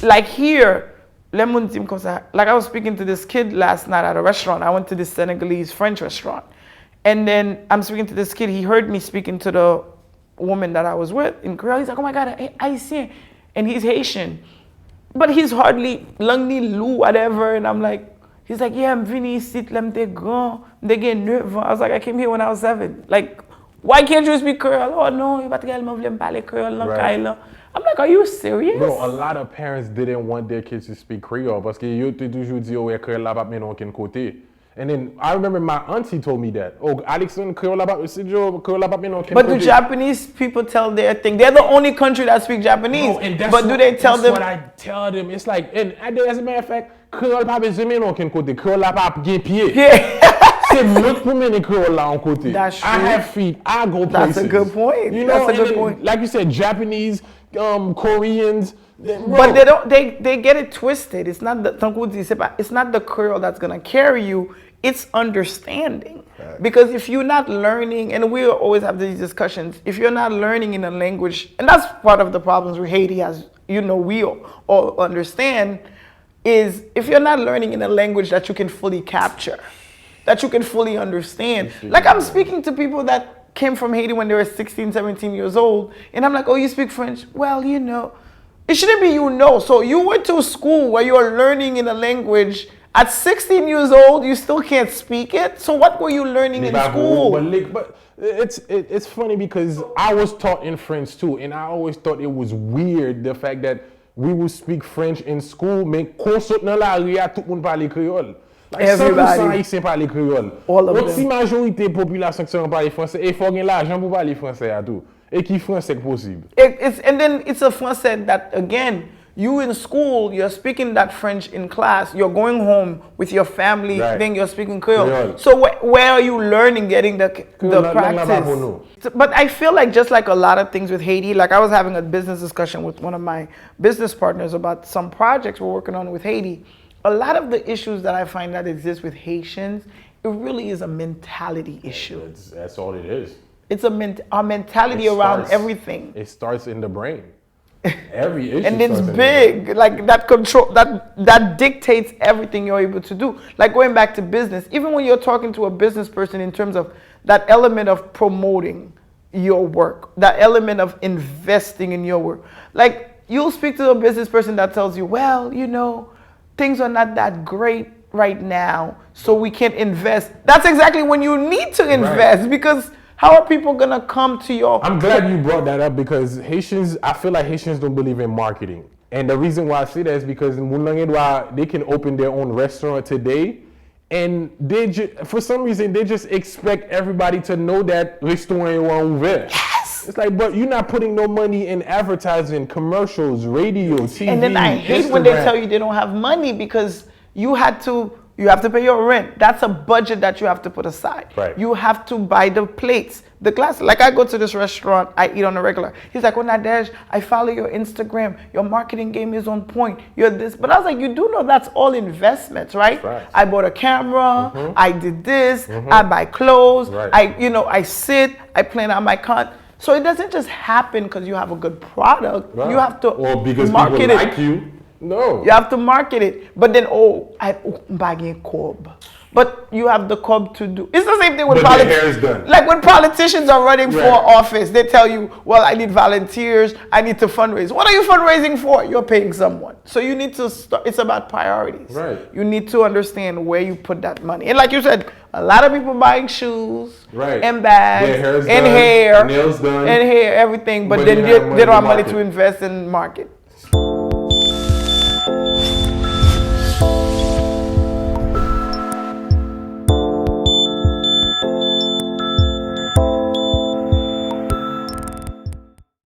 like here, like I was speaking to this kid last night at a restaurant. I went to this Senegalese French restaurant. And then I'm speaking to this kid. He heard me speaking to the woman that I was with in Creole. He's like, oh my God, Haitian. And he's Haitian. But he's hardly Langni Lou, whatever. And I'm like, he's like, yeah, I'm venu ici, I'm de grand, they get 9 ans. I was like, I came here when I was 7. Like, why can't you speak Creole? Oh no, you voulait parler Creole. I'm like, are you serious? Bro, a lot of parents didn't want their kids to speak Creole parce que yo te toujours dit oh Creole là pas menon ken côté. And then I remember my auntie told me that. Oh, Alexandre Creole là pas Sejoe Creole là pas menon ken côté. But do Japanese people tell their thing? They're the only country that speak Japanese. No, and that's but do they tell them? That's what I tell them. It's like, and as a matter of fact, Creole pas besoin menon ken côté. Creole là pas gen pied. Yeah. C'est moi pour mener Creole là en côté. That's true. I have feet. I go places. That's a good point. You know, that's a good point. Like you said, Japanese, Koreans. But they don't. They get it twisted. It's not the Creole that's gonna carry you. It's understanding. Right. Because if you're not learning, and we always have these discussions, if you're not learning in a language, and that's part of the problems with Haiti, as you know, we all understand, is if you're not learning in a language that you can fully capture, that you can fully understand. Like I'm speaking to people that came from Haiti when they were 16, 17 years old, and I'm like, oh, you speak French? Well, you know. It shouldn't be you know. So you went to a school where you are learning in a language. At 16 years old, you still can't speak it. So what were you learning in school? But it's funny because I was taught in French too, and I always thought it was weird the fact that we would speak French in school, mais quand saute dans la rue, tout le monde parle créole. Like 100% Haïtien parle créole. All of them. Si majorité population qui parle français, il faut gagner l'argent pour parler français à tout. Et qui français possible. And then it's a français that again. You in school, you're speaking that French in class. You're going home with your family, right. Then you're speaking Creole. So where are you learning, getting the practice? But I feel like just like a lot of things with Haiti, like I was having a business discussion with one of my business partners about some projects we're working on with Haiti. A lot of the issues that I find that exist with Haitians, it really is a mentality issue. That's all it is. It's our mentality around everything. It starts in the brain. Every issue and it's big, like that control, that dictates everything you're able to do. Like going back to business, even when you're talking to a business person in terms of that element of promoting your work, that element of investing in your work. Like you'll speak to a business person that tells you, well, you know, things are not that great right now, so we can't invest. That's exactly when you need to invest, because how are people gonna come to your... I'm glad you brought that up because I feel like Haitians don't believe in marketing. And the reason why I say that is because they can open their own restaurant today, and for some reason they just expect everybody to know that restaurant is ouvert. Yes! It's like, but you're not putting no money in advertising, commercials, radio, TV, and then I hate Instagram. When they tell you they don't have money because you have to pay your rent. That's a budget that you have to put aside. Right. You have to buy the plates, the glasses. Like I go to this restaurant, I eat on a regular. He's like, oh Nadege, I follow your Instagram. Your marketing game is on point. You're this. But I was like, you do know that's all investments, right? Right. I bought a camera. I did this. I buy clothes. Right. I sit. I plan out my content. So it doesn't just happen because you have a good product. Right. You have to because market people it. Like you. No. You have to market it. But then, I'm buying cob. But you have the cob to do. It's the same thing with politicians. Like when politicians are running for office, they tell you, well, I need volunteers. I need to fundraise. What are you fundraising for? You're paying someone. So you need to start. It's about priorities. Right. You need to understand where you put that money. And like you said, a lot of people buying shoes and bags and hair, nails done, and hair, everything. But then they don't have money to invest in market.